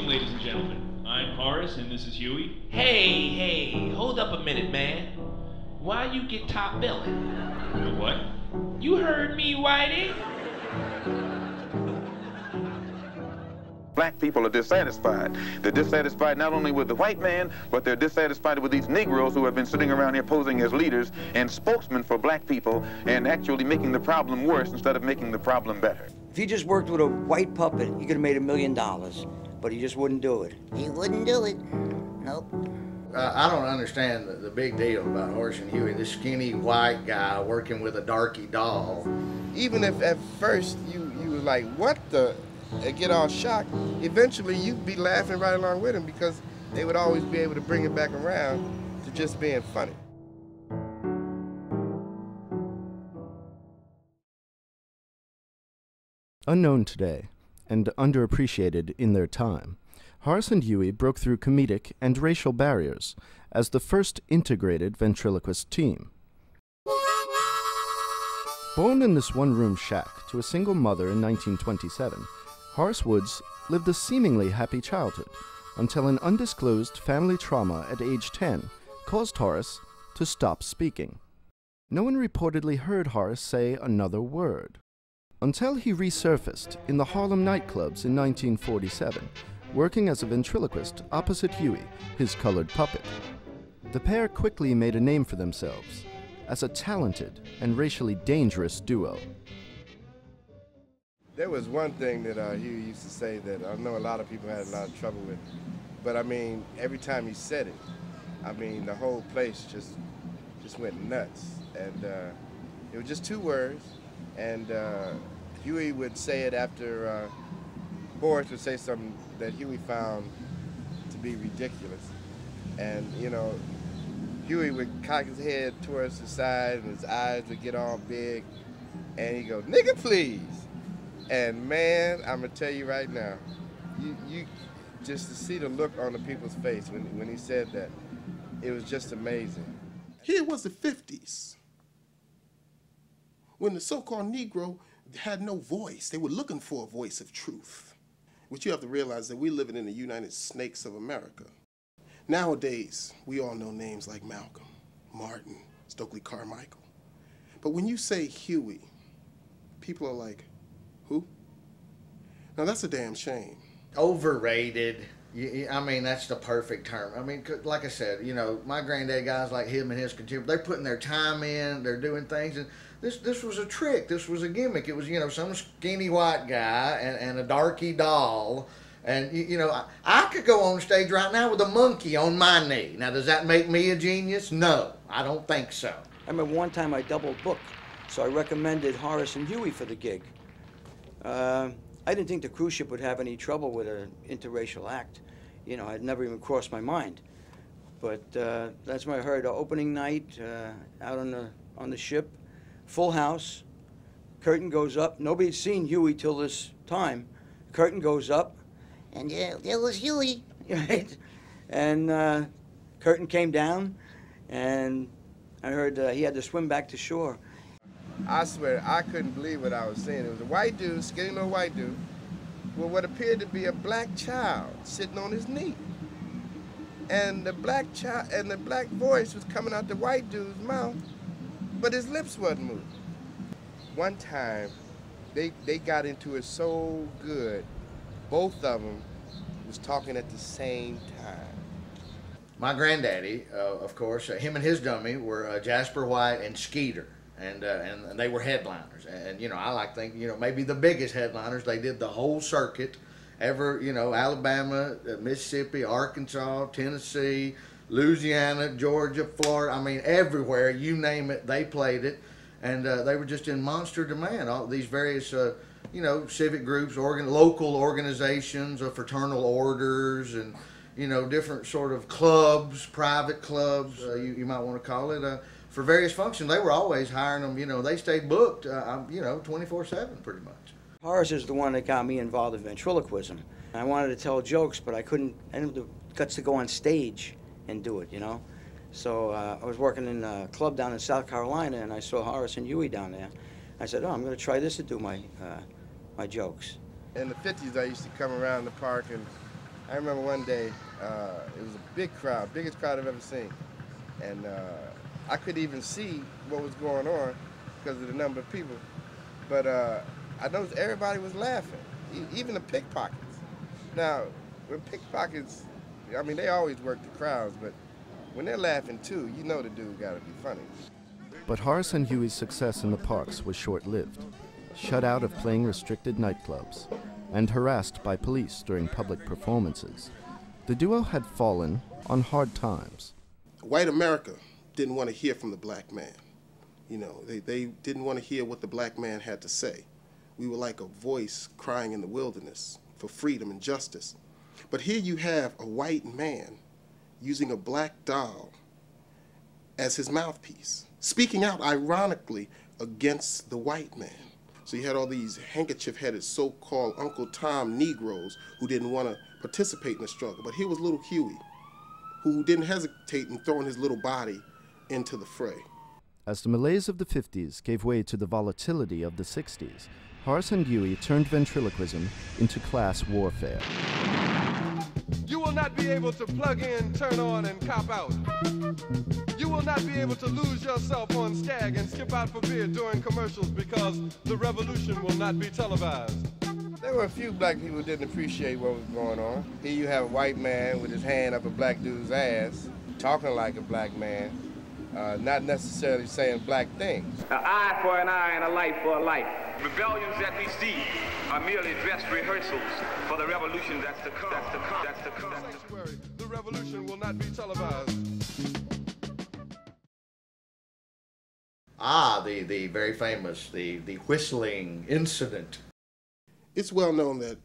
evening, ladies and gentlemen. I'm Horace, and this is Huey. Hey, hold up a minute, man. Why you get top billing? What? You heard me, Whitey? Black people are dissatisfied. They're dissatisfied not only with the white man, but they're dissatisfied with these Negroes who have been sitting around here posing as leaders and spokesmen for black people and actually making the problem worse instead of making the problem better. If he just worked with a white puppet, he could have made $1 million, but he just wouldn't do it. He wouldn't do it. Nope. I don't understand the big deal about Horace and Huey, this skinny white guy working with a darky doll. Even if at first you was like, what the, and get all shocked, eventually you'd be laughing right along with him because they would always be able to bring it back around to just being funny. Unknown today, and underappreciated in their time, Horace and Huey broke through comedic and racial barriers as the first integrated ventriloquist team. Born in this one-room shack to a single mother in 1927, Horace Woods lived a seemingly happy childhood until an undisclosed family trauma at age 10 caused Horace to stop speaking. No one reportedly heard Horace say another word, until he resurfaced in the Harlem nightclubs in 1947, working as a ventriloquist opposite Huey, his colored puppet. The pair quickly made a name for themselves as a talented and racially dangerous duo. There was one thing that Huey used to say that I know a lot of people had a lot of trouble with, but I mean, every time he said it, I mean, the whole place just went nuts. And it was just 2 words, and Huey would say it after Horace would say something that Huey found to be ridiculous. And, you know, Huey would cock his head towards the side and his eyes would get all big, and he'd go, "Nigga, please." And man, I'm gonna tell you right now, you just to see the look on the people's face when he said that, it was just amazing. Here was the 50s, when the so-called Negro had no voice. They were looking for a voice of truth. What you have to realize that we're living in the United Snakes of America. Nowadays, we all know names like Malcolm, Martin, Stokely Carmichael. But when you say Huey, people are like, who? Now that's a damn shame. Overrated. I mean, that's the perfect term. I mean, like I said, you know, my granddad, guys like him and his contemporaries, they're putting their time in, they're doing things, and this was a trick, this was a gimmick. It was, you know, some skinny white guy and a darky doll, and, you know, I could go on stage right now with a monkey on my knee. Now, does that make me a genius? No, I don't think so. I remember one time I double booked, so I recommended Horace and Huey for the gig. I didn't think the cruise ship would have any trouble with an interracial act. You know, it never even crossed my mind. But that's when I heard opening night out on the ship, full house, curtain goes up. Nobody'd seen Huey till this time. Curtain goes up. And there was Huey. Right? And curtain came down, and I heard he had to swim back to shore. I swear, I couldn't believe what I was seeing. It was a white dude, skinny little white dude, with what appeared to be a black child sitting on his knee. And the black voice was coming out the white dude's mouth, but his lips wasn't moving. One time, they got into it so good, both of them was talking at the same time. My granddaddy, of course, him and his dummy were Jasper White and Skeeter. And they were headliners, and you know, I like to think, you know, maybe the biggest headliners. They did the whole circuit, you know, Alabama, Mississippi, Arkansas, Tennessee, Louisiana, Georgia, Florida. I mean, everywhere you name it, they played it, and they were just in monster demand. All these various, you know, civic groups, local organizations, fraternal orders, and you know, different sort of clubs, private clubs, you might want to call it. For various functions, they were always hiring them. You know, they stayed booked, you know, 24/7 pretty much. Horace is the one that got me involved in ventriloquism. I wanted to tell jokes, but I didn't have the guts to go on stage and do it, you know. So I was working in a club down in South Carolina, and I saw Horace and Huey down there. I said, oh, I'm going to try this to do my jokes. In the 50s, I used to come around the park, and I remember one day, it was a big crowd, biggest crowd I've ever seen. And I couldn't even see what was going on because of the number of people. But I noticed everybody was laughing, even the pickpockets. Now, when pickpockets, I mean, they always work the crowds, but when they're laughing too, you know the dude gotta be funny. But Horace and Huey's success in the parks was short-lived, shut out of playing restricted nightclubs, and harassed by police during public performances. The duo had fallen on hard times. White America didn't want to hear from the black man. You know, they didn't want to hear what the black man had to say. We were like a voice crying in the wilderness for freedom and justice. But here you have a white man using a black doll as his mouthpiece, speaking out ironically against the white man. So you had all these handkerchief-headed so-called Uncle Tom Negroes who didn't want to participate in the struggle. But here was little Huey, who didn't hesitate in throwing his little body into the fray. As the malaise of the 50s gave way to the volatility of the 60s, Horace and Huey turned ventriloquism into class warfare. You will not be able to plug in, turn on, and cop out. You will not be able to lose yourself on Skag and skip out for beer during commercials because the revolution will not be televised. There were a few black people who didn't appreciate what was going on. Here you have a white man with his hand up a black dude's ass, talking like a black man, not necessarily saying black things. An eye for an eye and a life for a life. Rebellions that we see are merely dress rehearsals for the revolution that's to come. That's to come. Sanctuary, the revolution will not be televised. The very famous, the whistling incident. It's well known that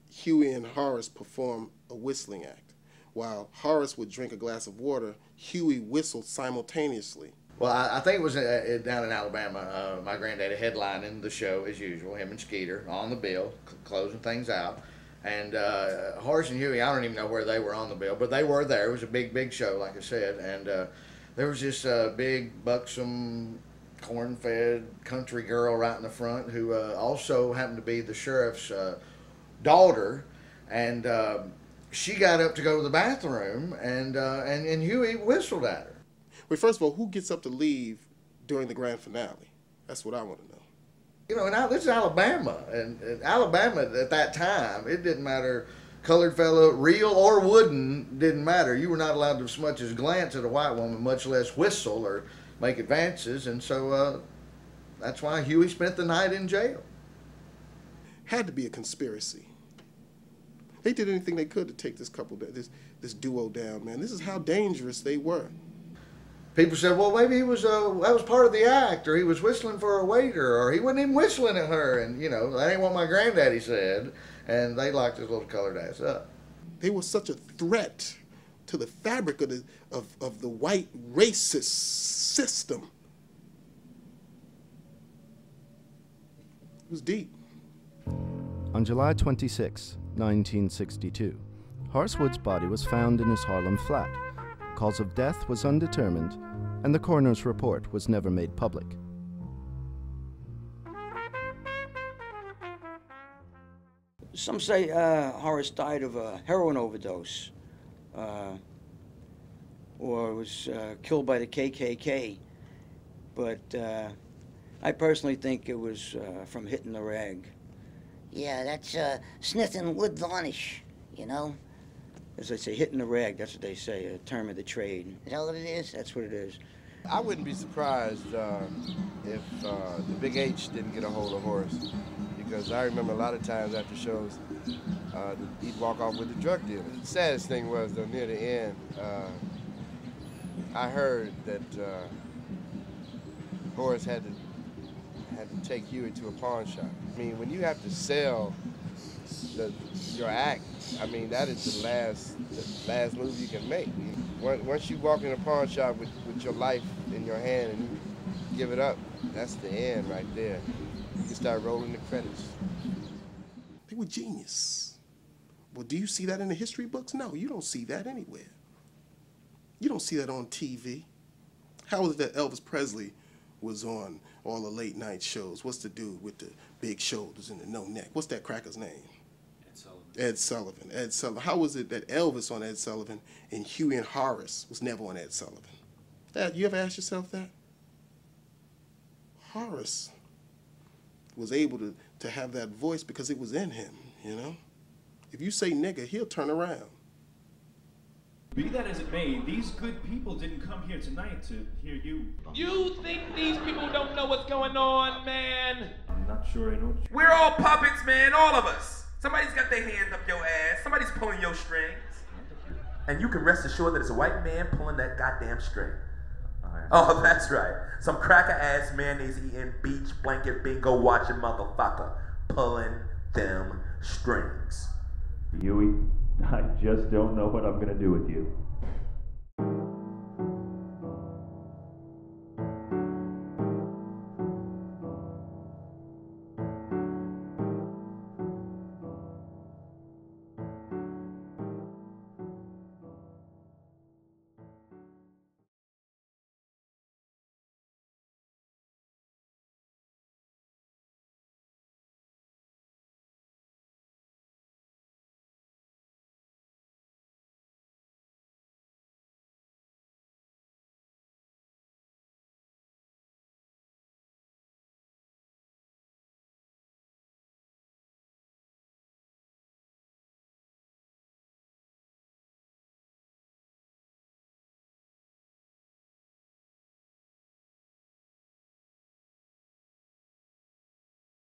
Huey and Horace performed a whistling act. While Horace would drink a glass of water, Huey whistled simultaneously. Well, I think it was down in Alabama. My granddaddy headlining the show as usual, him and Skeeter on the bill, closing things out. And Horace and Huey, I don't even know where they were on the bill, but they were there. It was a big show, like I said. And there was this big, buxom, corn-fed country girl right in the front who also happened to be the sheriff's daughter. And she got up to go to the bathroom, and Huey whistled at her. Wait, first of all, who gets up to leave during the grand finale? That's what I want to know. You know, now this is Alabama, and Alabama at that time, it didn't matter, colored fella, real or wooden, didn't matter. You were not allowed to so much as glance at a white woman, much less whistle or make advances, and so that's why Huey spent the night in jail. Had to be a conspiracy. They did anything they could to take this couple, this duo down, man. This is how dangerous they were. People said, well, maybe he was that was part of the act, or he was whistling for a waiter, or he wasn't even whistling at her, and you know, that ain't what my granddaddy said, and they locked his little colored ass up. They were such a threat to the fabric of the white racist system. It was deep. On July 26, 1962, Horace Wood's body was found in his Harlem flat. Cause of death was undetermined, and the coroner's report was never made public. Some say Horace died of a heroin overdose, or was killed by the KKK, but I personally think it was from hitting the rag. Yeah, that's sniffing wood varnish, you know? As I say, hitting the rag, that's what they say, a term of the trade. Is that what it is? That's what it is. I wouldn't be surprised if the Big H didn't get a hold of Horace, because I remember a lot of times after shows, he'd walk off with the drug dealer. The saddest thing was, though, near the end, I heard that Horace had to take Huey to a pawn shop. I mean, when you have to sell your act, I mean, that is the last move you can make. Once you walk in a pawn shop with your life in your hand and you give it up, that's the end right there. You can start rolling the credits. They were genius. Well, do you see that in the history books? No, you don't see that anywhere. You don't see that on TV. How is it that Elvis Presley was on all the late night shows? What's the dude with the big shoulders and the no neck? What's that cracker's name? Ed Sullivan. Ed Sullivan. Ed Sullivan. How was it that Elvis on Ed Sullivan and Huey and Horace was never on Ed Sullivan? You ever ask yourself that? Horace was able to have that voice because it was in him, you know? If you say nigga, he'll turn around. Be that as it may, these good people didn't come here tonight to hear you. You think these people don't know what's going on, man? I'm not sure I know what We're all puppets, man, all of us. Somebody's got their hand up your ass. Somebody's pulling your strings. And you can rest assured that it's a white man pulling that goddamn string. Oh, that's right. Some cracker-ass mayonnaise-eating, beach blanket bingo watching motherfucker pulling them strings. Huey, I just don't know what I'm gonna do with you.